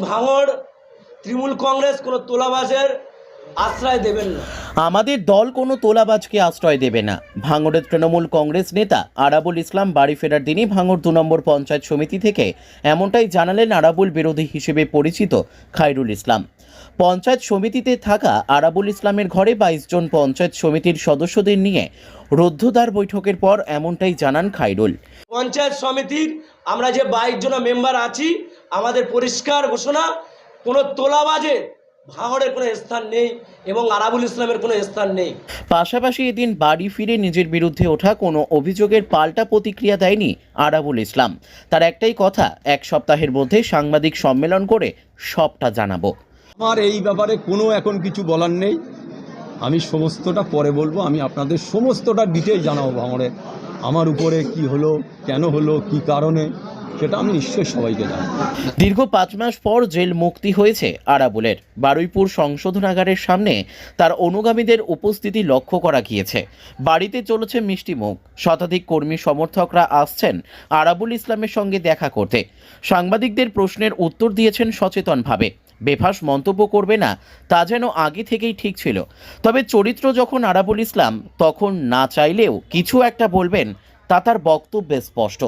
ভাঙড় তৃণমূল কংগ্রেস কোনো তোলাবাজের আশ্রয় দেবেন না। আমাদের দল কোনো তোলাবাজকে আশ্রয় দেবে না। ভাঙড়ের তৃণমূল কংগ্রেস নেতা আরাবুল ইসলাম বাড়ি ফেরার দিনই ভাঙড় 2 নম্বর পঞ্চায়েত সমিতি থেকে এমনটাই জানালেন আরাবুল বিরোধী হিসেবে পরিচিত খায়রুল ইসলাম। পঞ্চায়েত সমিতিতে থাকা আরাবুল ইসলামের ঘরে 22 জন পঞ্চায়েত সমিতির সদস্যদের নিয়ে রুদ্ধদ্বার বৈঠকের পর এমনটাই জানান খায়রুল। পঞ্চায়েত সমিতির আমরা যে 22 জন মেম্বার আছি, আমাদের পরিষ্কার ঘোষণা, কোনো তোলাবাজে ভাঙড়ের কোনো স্থান নেই এবং আরাবুল ইসলামের কোনো স্থান নেই। পাশাপাশি এদিন বাড়ি ফিরে নিজের বিরুদ্ধে ওঠা কোনো অভিযোগের পাল্টা প্রতিক্রিয়া দেয়নি আরাবুল ইসলাম। তার একটাই কথা, 1 সপ্তাহের মধ্যে সাংবাদিক সম্মেলন করে সবটা জানাবো। আমার এই ব্যাপারে কোনো এখন কিছু বলার নেই, আমি সমস্তটা পরে বলবো। আমি আপনাদের সমস্তটা ডিটেল জানাবো ভাঙড়ে আমার উপরে কি হলো, কেন হলো, কি কারণে, সেটা আমি নিশ্চয়ই সবাইকে জানাবো। দীর্ঘ 5 মাস পর জেল মুক্তি হয়েছে আরাবুলের। বারুইপুর সংশোধনাগারের সামনে তার অনুগামীদের উপস্থিতি লক্ষ্য করা গিয়েছে। বাড়িতে চলেছে মিষ্টি মুখ। শতাধিক কর্মী সমর্থকরা আসছেন আরাবুল ইসলামের সঙ্গে দেখা করতে। সাংবাদিকদের প্রশ্নের উত্তর দিয়েছেন সচেতনভাবে। বেফাস মন্তব্য করবে না তা যেন আগে থেকেই ঠিক ছিল। তবে চরিত্র যখন আরাবুল ইসলাম, তখন না চাইলেও কিছু একটা বলবেন তা তার বক্তব্যে স্পষ্ট।